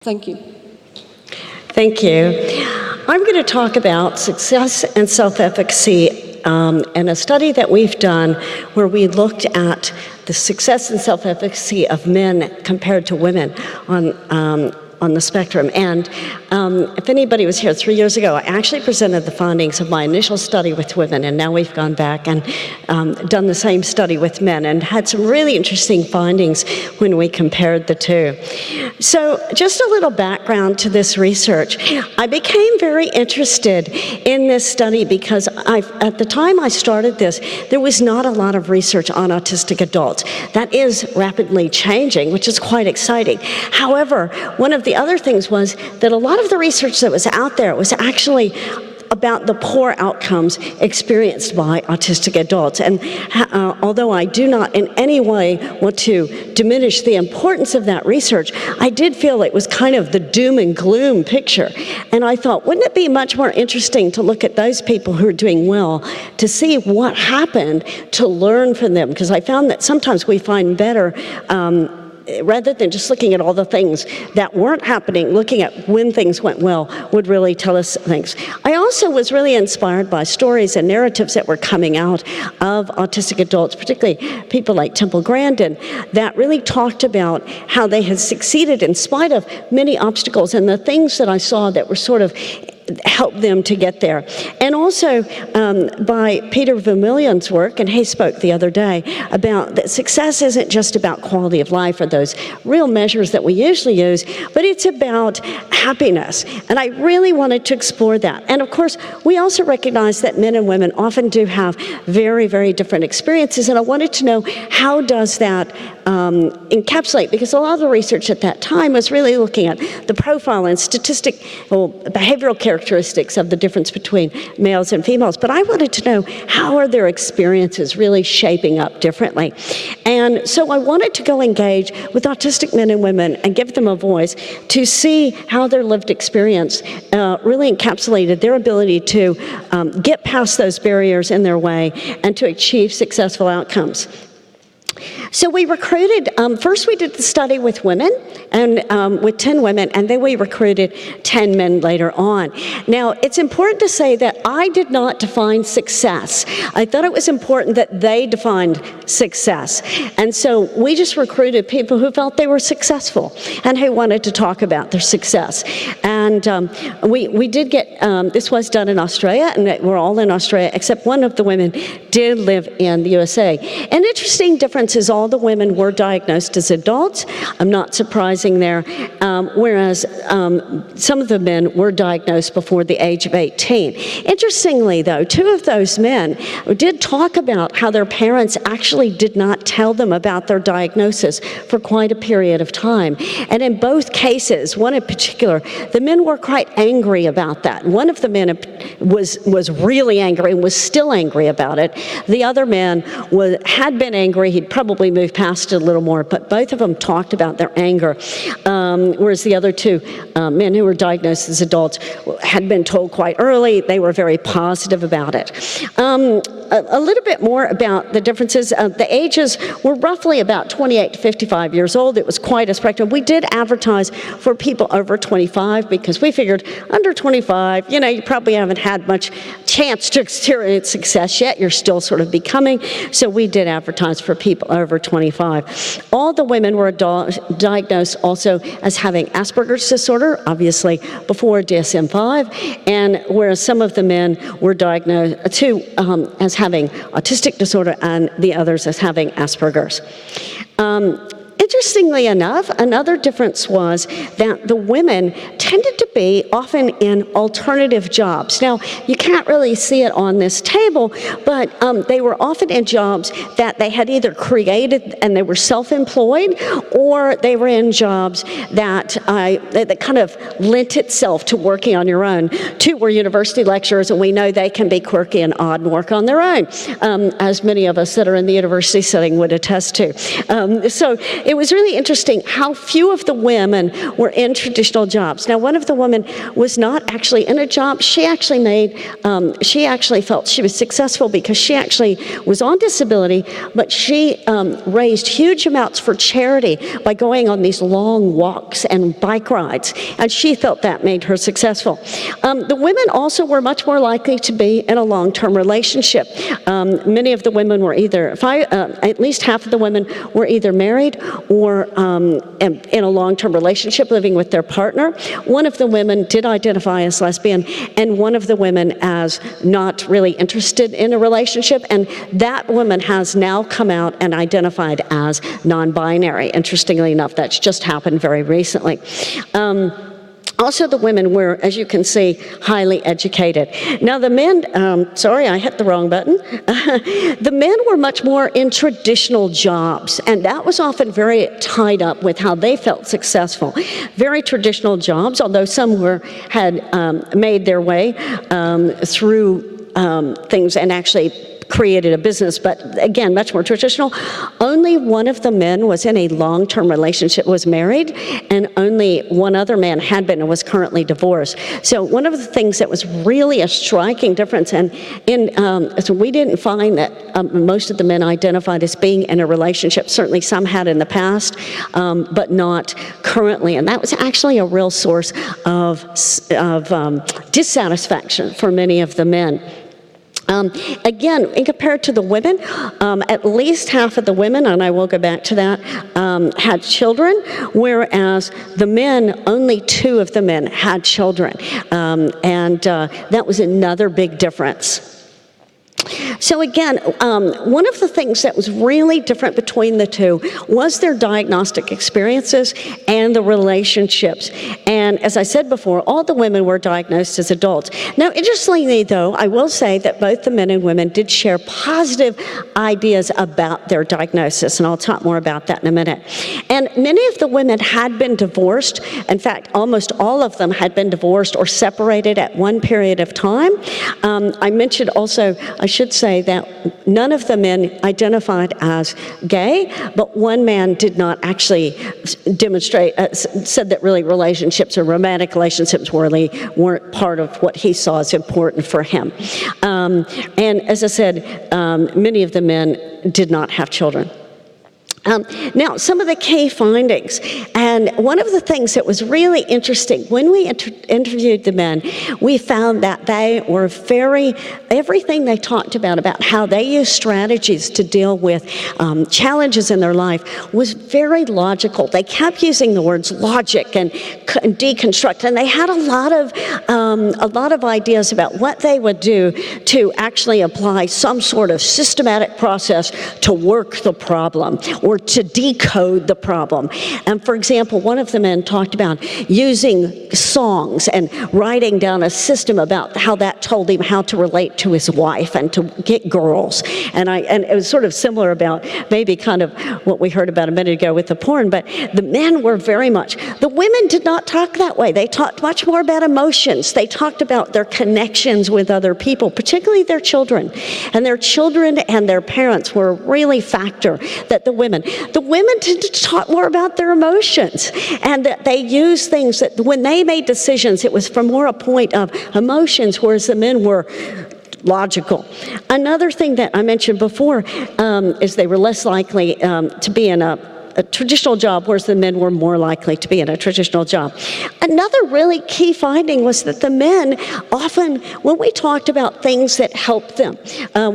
Thank you. Thank you. I'm going to talk about success and self-efficacy in a study that we've done where we looked at the success and self-efficacy of men compared to women on the spectrum. And if anybody was here 3 years ago, I actually presented the findings of my initial study with women, and now we've gone back and done the same study with men and had some really interesting findings when we compared the two. So just a little background to this research. I became very interested in this study because at the time I started this, there was not a lot of research on autistic adults. That is rapidly changing, which is quite exciting. However, one of the other things was that a lot of the research that was out there was actually about the poor outcomes experienced by autistic adults. And although I do not in any way want to diminish the importance of that research, I did feel it was kind of the doom and gloom picture. And I thought, wouldn't it be much more interesting to look at those people who are doing well, to see what happened, to learn from them? Because I found that sometimes we find better rather than just looking at all the things that weren't happening, looking at when things went well would really tell us things. I also was really inspired by stories and narratives that were coming out of autistic adults, particularly people like Temple Grandin, that really talked about how they had succeeded in spite of many obstacles and the things that I saw that were sort of help them to get there. And also by Peter Vermeulen's work, and he spoke the other day about that success isn't just about quality of life or those real measures that we usually use, but it's about happiness. And I really wanted to explore that. And of course, we also recognize that men and women often do have very, very different experiences, and I wanted to know, how does that encapsulate? Because a lot of the research at that time was really looking at the profile and statistical behavioral characteristics of the difference between males and females, but I wanted to know, how are their experiences really shaping up differently? And so I wanted to go engage with autistic men and women and give them a voice to see how their lived experience really encapsulated their ability to get past those barriers in their way and to achieve successful outcomes. So we recruited, first we did the study with women, and with 10 women, and then we recruited 10 men later on. Now, it's important to say that I did not define success. I thought it was important that they defined success. And so we just recruited people who felt they were successful and who wanted to talk about their success. And we did get, this was done in Australia, and we're all in Australia, except one of the women did live in the USA. An interesting difference is all the women were diagnosed as adults. I'm not surprising there, whereas some of the men were diagnosed before the age of 18. Interestingly, though, 2 of those men did talk about how their parents actually did not tell them about their diagnosis for quite a period of time. And in both cases, one in particular, the men were quite angry about that. One of the men was really angry and was still angry about it. The other man had been angry. He'd probably moved past it a little more, but both of them talked about their anger, whereas the other 2 men who were diagnosed as adults had been told quite early. They were very positive about it. A little bit more about the differences. The ages were roughly about 28 to 55 years old. It was quite a spectrum. We did advertise for people over 25 because we figured under 25, you probably haven't had much chance to experience success yet. You're still sort of becoming. So we did advertise for people over 25. All the women were diagnosed also as having Asperger's disorder, obviously before DSM-5, and whereas some of the men were diagnosed as having autistic disorder and the others as having Asperger's. Interestingly enough, another difference was that the women tended to be often in alternative jobs. Now, you can't really see it on this table, but they were often in jobs that they had either created and they were self-employed, or they were in jobs that kind of lent itself to working on your own. 2 were university lecturers, and we know they can be quirky and odd and work on their own, as many of us that are in the university setting would attest to. So it was really interesting how few of the women were in traditional jobs. Now, one of the women was not actually in a job. She actually felt she was successful because she actually was on disability, but she raised huge amounts for charity by going on these long walks and bike rides, and she felt that made her successful. The women also were much more likely to be in a long-term relationship. Many of the women were either, at least half of the women were either married or in a long-term relationship, living with their partner. One of the women did identify as lesbian, and one of the women as not really interested in a relationship, and that woman has now come out and identified as non-binary. Interestingly enough, that's just happened very recently. Also, the women were, as you can see, highly educated. Now, the men, sorry, I hit the wrong button. The men were much more in traditional jobs, and that was often very tied up with how they felt successful. Very traditional jobs, although some had made their way through things and actually created a business, but again, much more traditional. Only one of the men was in a long-term relationship, was married, and only one other man had been and was currently divorced. So one of the things that was really a striking difference, and so we didn't find that most of the men identified as being in a relationship. Certainly some had in the past, but not currently, and that was actually a real source of dissatisfaction for many of the men. Again, in compared to the women, at least half of the women, and I will go back to that, had children, whereas the men, only 2 of the men had children. And that was another big difference. So again, one of the things that was really different between the two was their diagnostic experiences and the relationships. And as I said before, all the women were diagnosed as adults. Now, interestingly though, I will say that both the men and women did share positive ideas about their diagnosis, and I'll talk more about that in a minute. And many of the women had been divorced. In fact, almost all of them had been divorced or separated at one period of time. I mentioned also, I should say that none of the men identified as gay, but one man did not actually demonstrate, said that really relationships or romantic relationships really weren't part of what he saw as important for him. And as I said, many of the men did not have children. Now, some of the key findings, and one of the things that was really interesting, when we interviewed the men, we found that they were everything they talked about how they use strategies to deal with challenges in their life was very logical. They kept using the words logic and deconstruct, and they had a lot of ideas about what they would do to actually apply some sort of systematic process to work the problem or to decode the problem. And for example, one of the men talked about using songs and writing down a system about how that told him how to relate to his wife and to get girls. And it was sort of similar about maybe kind of what we heard about a minute ago with the porn, but the men were very much, the women did not talk that way. They talked much more about emotions. They talked about their connections with other people, particularly their children. And their children and their parents were a really factor that the women tended to talk more about their emotions, and that they used things that when they made decisions, it was from more a point of emotions, whereas the men were logical. Another thing that I mentioned before is they were less likely to be in a traditional job, whereas the men were more likely to be in a traditional job. Another really key finding was that the men often, when we talked about things that helped them,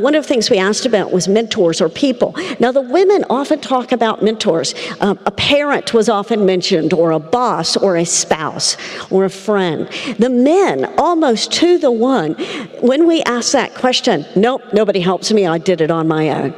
one of the things we asked about was mentors or people. Now, the women often talk about mentors. A parent was often mentioned, or a boss, or a spouse, or a friend. The men, almost 2 to 1, when we asked that question, nope, nobody helps me, I did it on my own.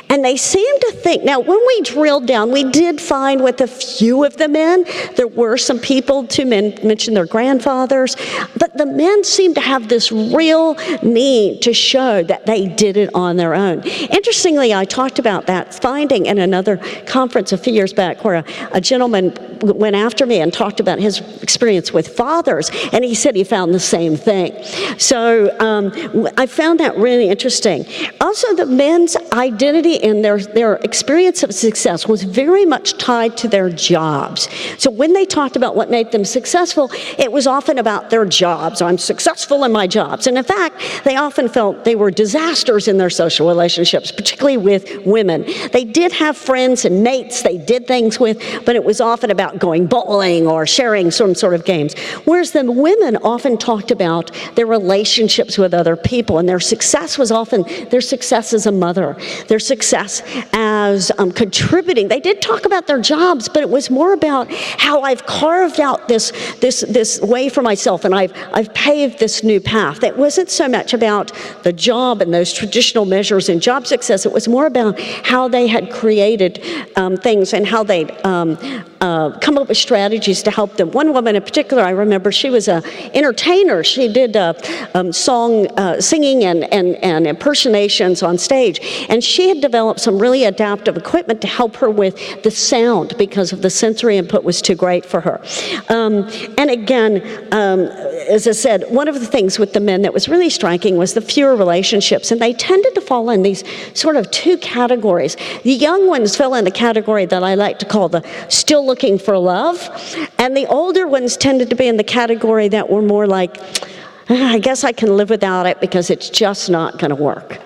And they seem to think, now when we drilled down, we did find with a few of the men, there were some people, 2 men mentioned their grandfathers, but the men seem to have this real need to show that they did it on their own. Interestingly, I talked about that finding in another conference a few years back where a gentleman went after me and talked about his experience with fathers, and he said he found the same thing. So I found that really interesting. Also, the men's identity and their experience of success was very much tied to their jobs. So when they talked about what made them successful, it was often about their jobs. I'm successful in my jobs. And in fact, they often felt they were disasters in their social relationships, particularly with women. They did have friends and mates they did things with, but it was often about going bowling or sharing some sort of games. Whereas the women often talked about their relationships with other people, and their success was often their success as a mother, their success as contributing. They did talk about their jobs, but it was more about how I've carved out this way for myself, and I've paved this new path. It wasn't so much about the job and those traditional measures in job success. It was more about how they had created things and how they'd come up with strategies to help them. One woman in particular, I remember, she was an entertainer. She did singing and impersonations on stage, and she had developed some really adaptive equipment to help her with the sound because of the sensory input was too great for her. And again, as I said, one of the things with the men that was really striking was the fewer relationships, and they tended to fall in these sort of two categories. The young ones fell in the category that I like to call the still looking for love, and the older ones tended to be in the category that were more like, I guess I can live without it because it's just not going to work.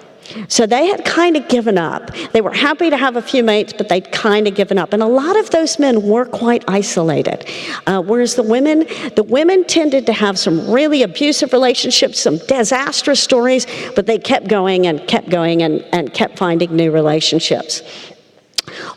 So they had kind of given up. They were happy to have a few mates, but they'd kind of given up. And a lot of those men were quite isolated. Whereas the women tended to have some really abusive relationships, some disastrous stories, but they kept going and kept going and kept finding new relationships.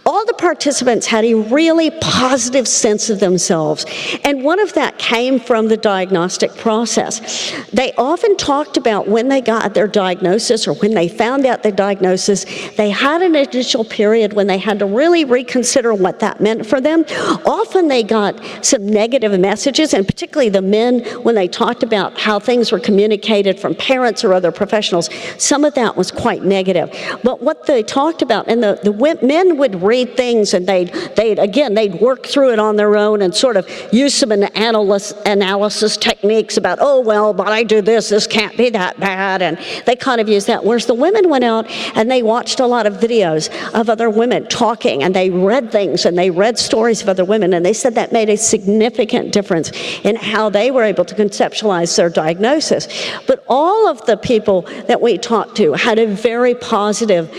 All the participants had a really positive sense of themselves, and one of that came from the diagnostic process. They often talked about when they got their diagnosis or when they found out their diagnosis, they had an initial period when they had to really reconsider what that meant for them. Often they got some negative messages, and particularly the men, when they talked about how things were communicated from parents or other professionals, some of that was quite negative. But what they talked about, and the men would read things and they'd work through it on their own and sort of use some analysis techniques about, oh, well, but I do this can't be that bad, and they kind of use that. Whereas the women went out and they watched a lot of videos of other women talking, and they read things and they read stories of other women, and they said that made a significant difference in how they were able to conceptualize their diagnosis. But all of the people that we talked to had a very positive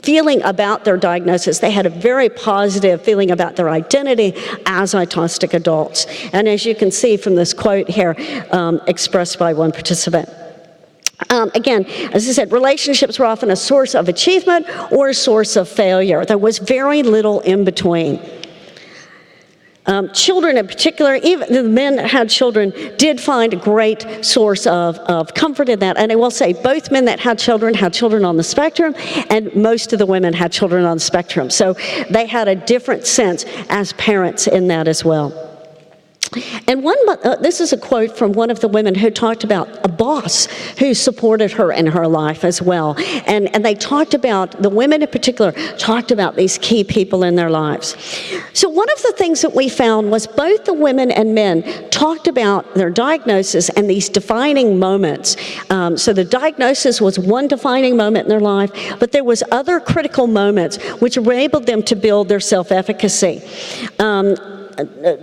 feeling about their diagnosis. They had a very positive feeling about their identity as autistic adults. And as you can see from this quote here, expressed by one participant. Again, as I said, relationships were often a source of achievement or a source of failure. There was very little in between. Children in particular, even the men that had children, did find a great source of comfort in that. And I will say, both men that had children on the spectrum, and most of the women had children on the spectrum. So they had a different sense as parents in that as well. And this is a quote from one of the women who talked about a boss who supported her in her life as well. And they talked about, the women in particular, talked about these key people in their lives. So one of the things that we found was both the women and men talked about their diagnosis and these defining moments. So the diagnosis was one defining moment in their life, but there was other critical moments which enabled them to build their self-efficacy.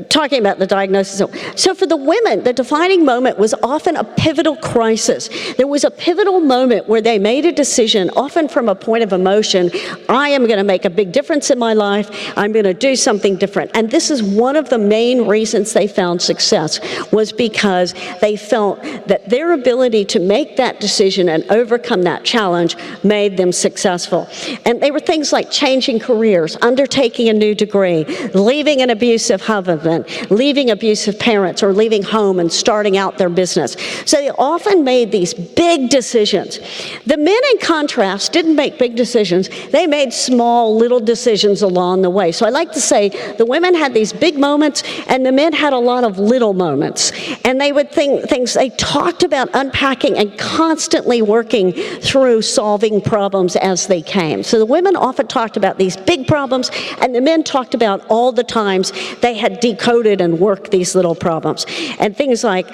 Talking about the diagnosis. So for the women, the defining moment was often a pivotal crisis. There was a pivotal moment where they made a decision, often from a point of emotion. I am going to make a big difference in my life. I'm going to do something different. And this is one of the main reasons they found success, was because they felt that their ability to make that decision and overcome that challenge made them successful. And they were things like changing careers, undertaking a new degree, leaving an abusive husband, leaving abusive parents, or leaving home and starting out their business. So they often made these big decisions. The men, in contrast, didn't make big decisions. They made small, little decisions along the way. So I like to say the women had these big moments and the men had a lot of little moments. And they would think things, they talked about unpacking and constantly working through solving problems as they came. So the women often talked about these big problems, and the men talked about all the times they they had decoded and worked these little problems. And things like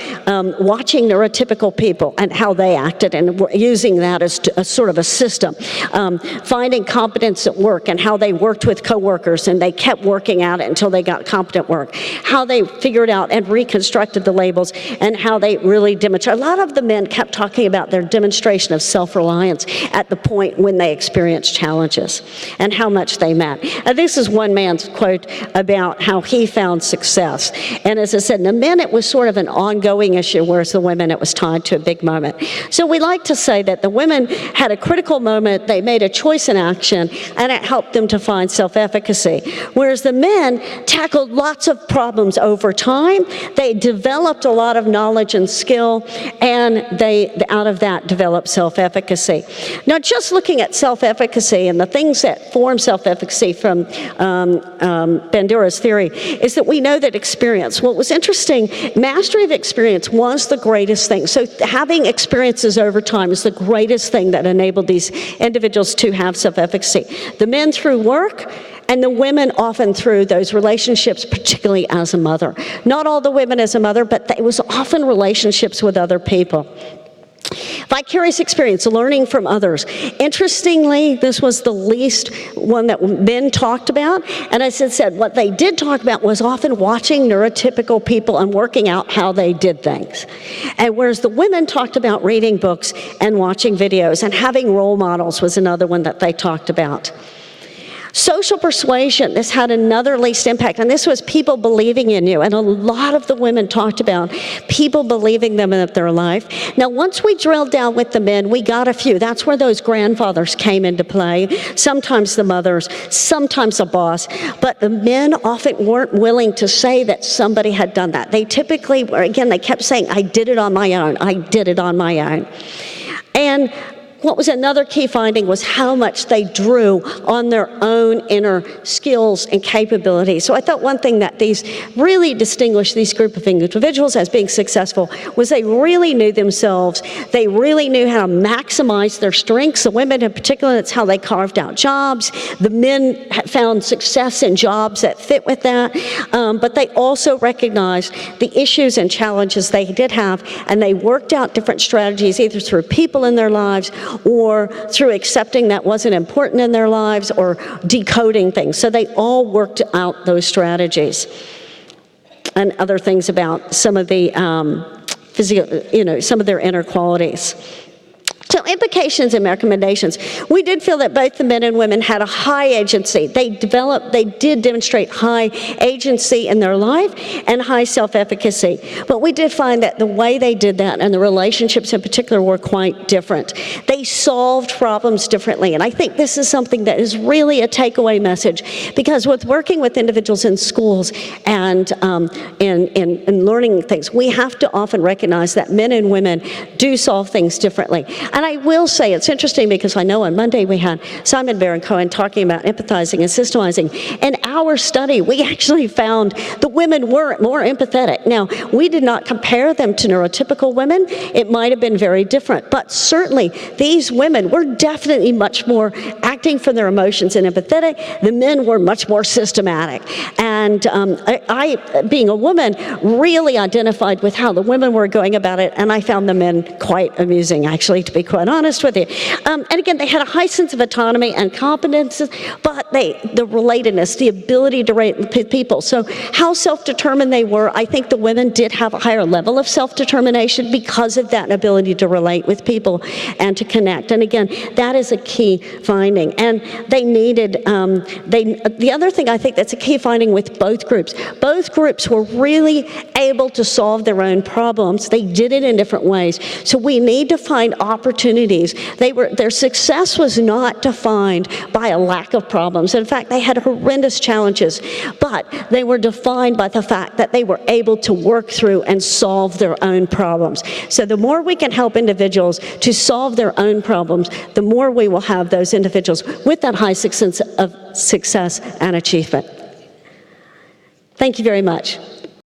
watching neurotypical people and how they acted and using that as a sort of a system. Finding competence at work and how they worked with coworkers and they kept working at it until they got competent work. How they figured out and reconstructed the labels and how they really demonstrated. A lot of the men kept talking about their demonstration of self-reliance at the point when they experienced challenges and how much they met. This is one man's quote about how he found success. And as I said, in the men it was sort of an ongoing issue, whereas the women it was tied to a big moment. So we like to say that the women had a critical moment, they made a choice in action, and it helped them to find self-efficacy. Whereas the men tackled lots of problems over time, they developed a lot of knowledge and skill, and they, out of that, developed self-efficacy. Now, just looking at self-efficacy and the things that form self-efficacy from Bandura's theory is that we know that experience, what was interesting, mastery of experience was the greatest thing. So having experiences over time is the greatest thing that enabled these individuals to have self-efficacy. The men through work, and the women often through those relationships, particularly as a mother. Not all the women as a mother, but it was often relationships with other people. Vicarious experience, learning from others. Interestingly, this was the least one that men talked about. And as I said, what they did talk about was often watching neurotypical people and working out how they did things. And whereas the women talked about reading books and watching videos, and having role models was another one that they talked about. Social persuasion, this had another least impact, and this was people believing in you, and a lot of the women talked about people believing them in their life. Now, once we drilled down with the men, we got a few. That's where those grandfathers came into play, sometimes the mothers, sometimes a boss, but the men often weren't willing to say that somebody had done that. They typically, again, they kept saying, I did it on my own, I did it on my own. And what was another key finding was how much they drew on their own inner skills and capabilities. So I thought one thing that these really distinguished these group of individuals as being successful was they really knew themselves. They really knew how to maximize their strengths. The women in particular, that's how they carved out jobs. The men found success in jobs that fit with that. But they also recognized the issues and challenges they did have, and they worked out different strategies either through people in their lives or through accepting that wasn't important in their lives or decoding things. So they all worked out those strategies and other things about some of the some of their inner qualities. So implications and recommendations. We did feel that both the men and women had a high agency. They did demonstrate high agency in their life and high self-efficacy. But we did find that the way they did that and the relationships in particular were quite different. They solved problems differently. And I think this is something that is really a takeaway message, because with working with individuals in schools and in learning things, we have to often recognize that men and women do solve things differently. And I will say, it's interesting because I know on Monday we had Simon Baron-Cohen talking about empathizing and systemizing. In our study, we actually found the women were more empathetic. Now, we did not compare them to neurotypical women. It might have been very different. But certainly, these women were definitely much more acting for their emotions and empathetic. The men were much more systematic. And I, being a woman, really identified with how the women were going about it, and I found the men quite amusing, actually, to be quite honest with you. And again, they had a high sense of autonomy and competence, but the relatedness, the ability to relate with people. So how self-determined they were, I think the women did have a higher level of self-determination because of that ability to relate with people and to connect. And again, that is a key finding. And they needed, the other thing I think that's a key finding with both groups were really able to solve their own problems. They did it in different ways. So we need to find opportunities. Their success was not defined by a lack of problems. In fact, they had horrendous challenges, but they were defined by the fact that they were able to work through and solve their own problems. So the more we can help individuals to solve their own problems, the more we will have those individuals with that high sense of success and achievement. Thank you very much.